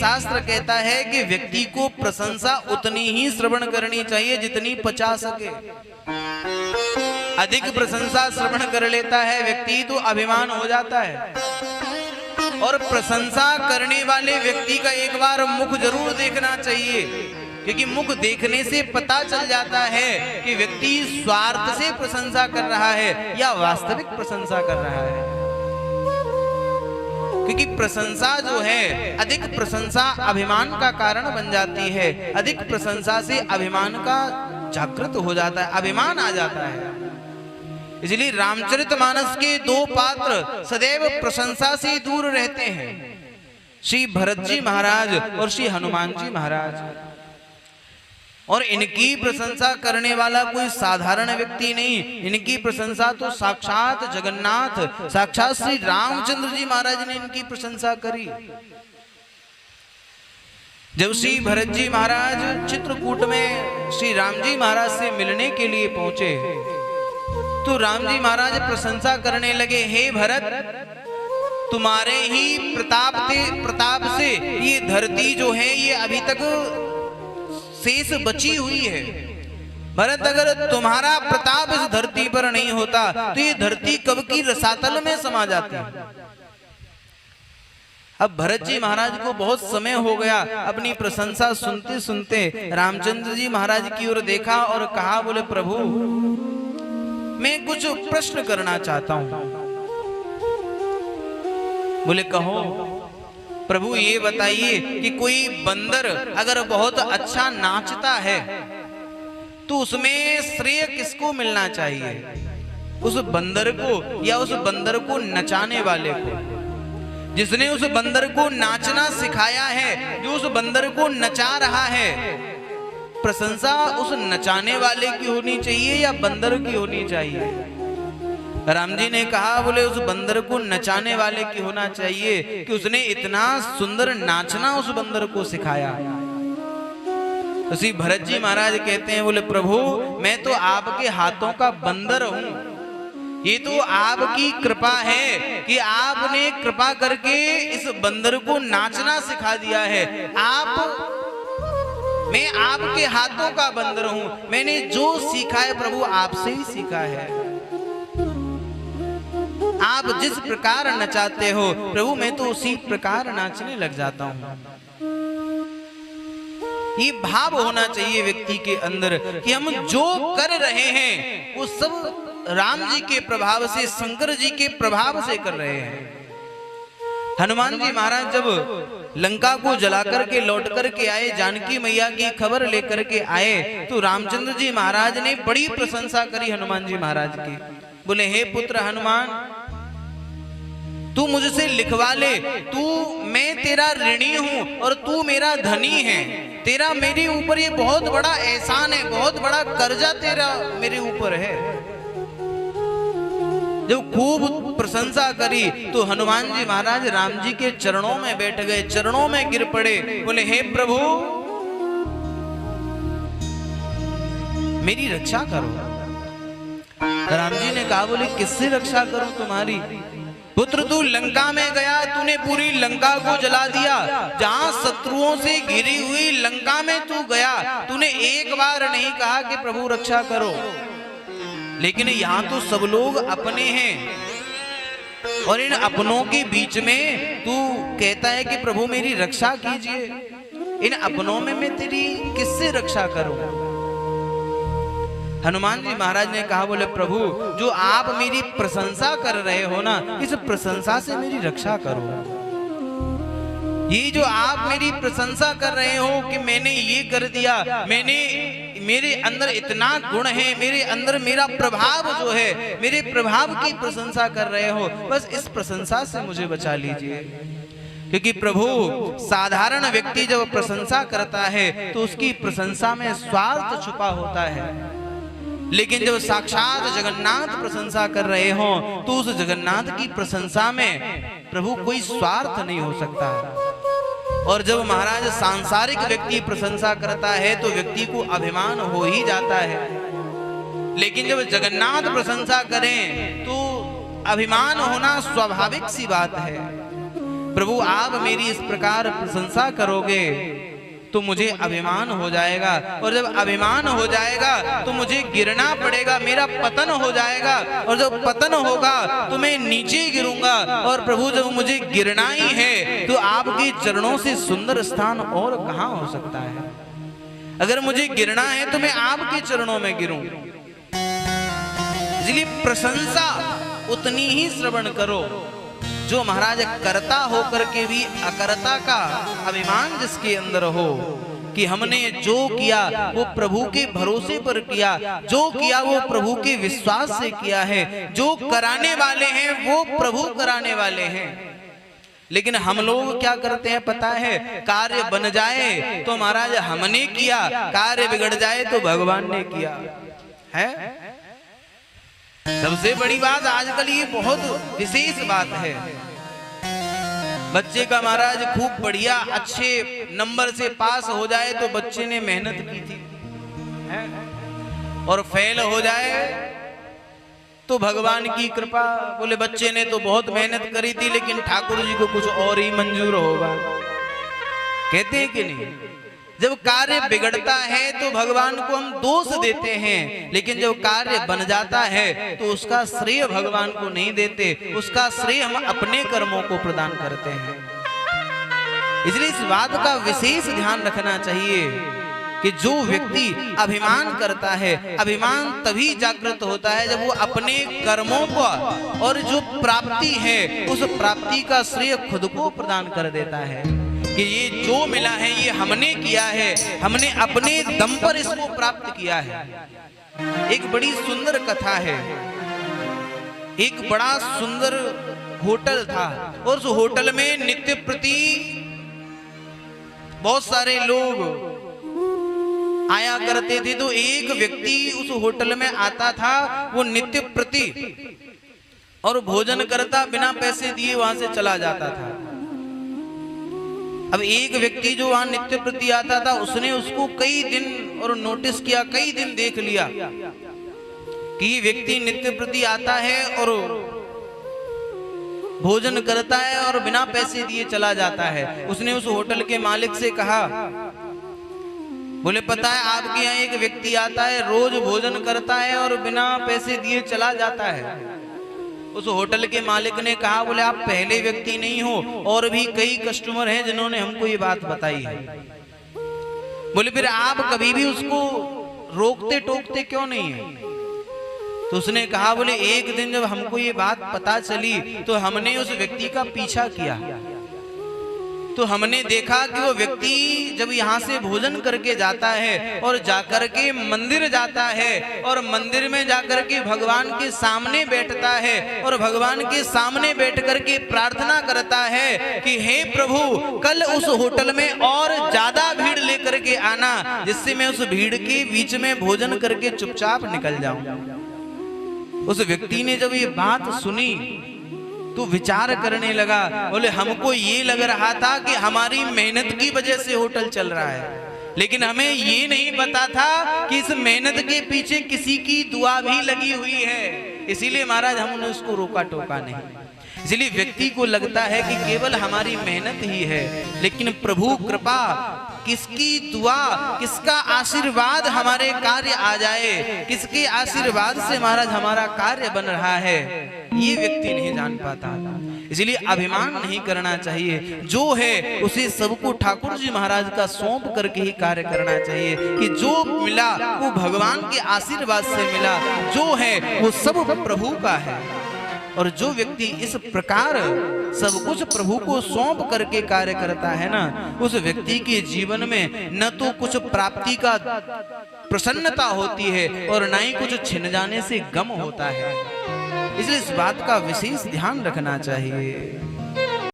शास्त्र कहता है कि व्यक्ति को प्रशंसा उतनी ही श्रवण करनी चाहिए जितनी पचा सके। अधिक प्रशंसा श्रवण कर लेता है व्यक्ति तो अभिमान हो जाता है। और प्रशंसा करने वाले व्यक्ति का एक बार मुख जरूर देखना चाहिए, क्योंकि मुख देखने से पता चल जाता है कि व्यक्ति स्वार्थ से प्रशंसा कर रहा है या वास्तविक प्रशंसा कर रहा है। क्योंकि प्रशंसा जो है, अधिक प्रशंसा अभिमान का कारण बन जाती है। अधिक प्रशंसा से अभिमान का जागृत हो जाता है, अभिमान आ जाता है। इसलिए रामचरितमानस के दो पात्र सदैव प्रशंसा से दूर रहते हैं, श्री भरत जी महाराज और श्री हनुमान जी महाराज। और इनकी प्रशंसा करने वाला कोई साधारण व्यक्ति नहीं, इनकी प्रशंसा तो साक्षात जगन्नाथ, साक्षात श्री रामचंद्र जी महाराज ने इनकी प्रशंसा करी। जब श्री भरत जी महाराज चित्रकूट में श्री राम जी महाराज से मिलने के लिए पहुंचे तो राम जी महाराज प्रशंसा करने लगे, हे भरत, तुम्हारे ही प्रताप से ये धरती जो है ये अभी तक शेष बची हुई है। भरत, अगर तुम्हारा प्रताप इस धरती पर नहीं होता तो ये धरती कब की रसातल में समा जाती। अब भरत जी महाराज को बहुत समय हो गया, अपनी प्रशंसा सुनते सुनते रामचंद्र जी महाराज की ओर देखा और कहा, बोले प्रभु मैं कुछ प्रश्न करना चाहता हूं। बोले कहो। प्रभु ये बताइए कि कोई बंदर अगर बहुत अच्छा नाचता है तो उसमें श्रेय किसको मिलना चाहिए, उस बंदर को या उस बंदर को नचाने वाले को? जिसने उस बंदर को नाचना सिखाया है, जो उस बंदर को नचा रहा है, प्रशंसा उस नचाने वाले की होनी चाहिए या बंदर की होनी चाहिए? राम जी ने कहा, बोले उस बंदर को नचाने वाले की होना चाहिए कि उसने इतना सुंदर नाचना उस बंदर को सिखाया। तो श्री भरत जी महाराज कहते हैं, बोले प्रभु मैं तो आपके हाथों का बंदर हूं, ये तो आपकी कृपा है कि आपने कृपा करके इस बंदर को नाचना सिखा दिया है। मैं आपके हाथों का बंदर हूं, मैंने जो सीखा है प्रभु आपसे ही सीखा है। आप जिस प्रकार नचाते हो प्रभु मैं तो उसी प्रकार नाचने लग जाता हूं। ये भाव होना चाहिए व्यक्ति के अंदर कि हम जो कर रहे हैं वो सब राम जी के प्रभाव से, शंकर जी के प्रभाव से कर रहे हैं। हनुमान जी महाराज जब लंका को जलाकर के लौट कर के आए, जानकी मैया की खबर लेकर के आए, तो रामचंद्र जी महाराज ने बड़ी प्रशंसा करी हनुमान जी महाराज की। बोले हे पुत्र हनुमान, तू मुझसे लिखवा ले, मैं तेरा ऋणी हूं और तू मेरा धनी है। तेरा मेरे ऊपर ये बहुत बड़ा एहसान है, बहुत बड़ा कर्जा तेरा मेरे ऊपर है। जब खूब प्रशंसा करी तो हनुमान जी महाराज राम जी के चरणों में बैठ गए, चरणों में गिर पड़े। बोले हे प्रभु मेरी रक्षा करो। राम जी ने कहा, बोले किससे रक्षा करूं तुम्हारी? पुत्र तू लंका में गया, तूने पूरी लंका को जला दिया। जहां शत्रुओं से घिरी हुई लंका में तू गया, तूने एक बार नहीं कहा कि प्रभु रक्षा करो। लेकिन यहाँ तो सब लोग अपने हैं और इन अपनों के बीच में तू कहता है कि प्रभु मेरी रक्षा कीजिए। इन अपनों में मैं तेरी किससे रक्षा करूं? हनुमान जी महाराज ने कहा, बोले प्रभु जो आप मेरी प्रशंसा कर रहे हो ना, इस प्रशंसा से मेरी रक्षा करो। ये जो आप मेरी प्रशंसा कर रहे हो कि मैंने ये कर दिया, मेरे अंदर इतना गुण है, मेरे अंदर मेरा प्रभाव जो है, मेरे प्रभाव की प्रशंसा कर रहे हो, बस इस प्रशंसा से मुझे बचा लीजिए। क्योंकि प्रभु साधारण व्यक्ति जब प्रशंसा करता है तो उसकी प्रशंसा में स्वार्थ छुपा होता है, लेकिन जब साक्षात जगन्नाथ प्रशंसा कर रहे हो तो उस जगन्नाथ की प्रशंसा में प्रभु कोई स्वार्थ नहीं हो सकता। और जब महाराज सांसारिक व्यक्ति प्रशंसा करता है तो व्यक्ति को अभिमान हो ही जाता है, लेकिन जब जगन्नाथ प्रशंसा करें तो अभिमान होना स्वाभाविक सी बात है। प्रभु आप मेरी इस प्रकार प्रशंसा करोगे तो मुझे अभिमान हो जाएगा, और जब अभिमान हो जाएगा तो मुझे गिरना पड़ेगा, मेरा पतन हो जाएगा, और जब पतन होगा तो मैं नीचे गिरूंगा। और प्रभु जब मुझे गिरना ही है तो आपके चरणों से सुंदर स्थान और कहां हो सकता है। अगर मुझे गिरना है तो मैं आपके चरणों में गिरूं। इसलिए प्रशंसा उतनी ही श्रवण करो जो महाराज कर्ता होकर के भी अकर्ता का अभिमान जिसके अंदर हो, कि हमने जो किया वो प्रभु के भरोसे पर किया, जो किया वो प्रभु के विश्वास से किया है, जो कराने वाले हैं वो प्रभु कराने वाले हैं। लेकिन हम लोग क्या करते हैं पता है, कार्य बन जाए तो महाराज हमने किया, कार्य बिगड़ जाए तो भगवान ने किया है। सबसे बड़ी बात आजकल ये बहुत विशेष बात है, बच्चे का महाराज खूब बढ़िया अच्छे नंबर से पास हो जाए तो बच्चे ने मेहनत की थी है? और फेल हो जाए तो भगवान की कृपा, बोले बच्चे ने तो बहुत मेहनत करी थी लेकिन ठाकुर जी को कुछ और ही मंजूर होगा। कहते हैं कि नहीं, जब कार्य बिगड़ता है तो भगवान को हम दोष देते हैं, लेकिन जब कार्य बन जाता है तो उसका श्रेय भगवान को नहीं देते, उसका श्रेय हम अपने कर्मों को प्रदान करते हैं। इसलिए इस बात का विशेष ध्यान रखना चाहिए कि जो व्यक्ति अभिमान करता है, अभिमान तभी जागृत होता है जब वो अपने कर्मों को और जो प्राप्ति है उस प्राप्ति का श्रेय खुद को प्रदान कर देता है, कि ये जो मिला है ये हमने किया है, हमने अपने दम पर इसको प्राप्त किया है। एक बड़ी सुंदर कथा है, एक बड़ा सुंदर होटल था और उस होटल में नित्य प्रति बहुत सारे लोग आया करते थे। तो एक व्यक्ति उस होटल में आता था, वो नित्य प्रति और भोजन करता, बिना पैसे दिए वहां से चला जाता था। अब एक व्यक्ति जो वहां नित्य प्रति आता था, उसने उसको कई दिन और नोटिस किया, कई दिन देख लिया कि ये व्यक्ति नित्य प्रति आता है और भोजन करता है और बिना पैसे दिए चला जाता है। उसने उस होटल के मालिक से कहा, बोले पता है आपके यहाँ एक व्यक्ति आता है, रोज भोजन करता है और बिना पैसे दिए चला जाता है। उस होटल के मालिक ने कहा, बोले आप पहले व्यक्ति नहीं हो, और भी कई कस्टमर हैं जिन्होंने हमको ये बात बताई है। बोले फिर आप कभी भी उसको रोकते टोकते क्यों नहीं है? तो उसने कहा, बोले एक दिन जब हमको ये बात पता चली तो हमने उस व्यक्ति का पीछा किया, तो हमने देखा कि वो व्यक्ति जब यहाँ से भोजन करके जाता है और जाकर के मंदिर जाता है और मंदिर में जाकर के भगवान के सामने बैठता है और भगवान के सामने बैठ करके प्रार्थना करता है कि हे प्रभु कल उस होटल में और ज्यादा भीड़ लेकर के आना, जिससे मैं उस भीड़ के बीच में भोजन करके चुपचाप निकल जाऊं। उस व्यक्ति ने जब ये बात सुनी तो विचार करने लगा, बोले हमको ये लग रहा था कि हमारी मेहनत की वजह से होटल चल रहा है, लेकिन हमें ये नहीं पता था कि इस मेहनत के पीछे किसी की दुआ भी लगी हुई है। इसीलिए महाराज हमने उसको रोका टोका नहीं। इसलिए व्यक्ति को लगता है कि केवल हमारी मेहनत ही है, लेकिन प्रभु कृपा, किसकी दुआ, किसका आशीर्वाद हमारे कार्य आ जाए, किसके आशीर्वाद से महाराज हमारा कार्य बन रहा है, ये व्यक्ति नहीं जान पाता। इसलिए अभिमान नहीं करना चाहिए, जो है उसे सबको ठाकुर जी महाराज का सौंप करके ही कार्य करना चाहिए, कि जो मिला वो भगवान के आशीर्वाद से मिला, जो है वो सब प्रभु का है। और जो व्यक्ति इस प्रकार सब कुछ प्रभु को सौंप करके कार्य करता है ना, उस व्यक्ति के जीवन में न तो कुछ प्राप्ति का प्रसन्नता होती है और न ही कुछ छिन जाने से गम होता है। इसलिए इस बात का विशेष ध्यान रखना चाहिए।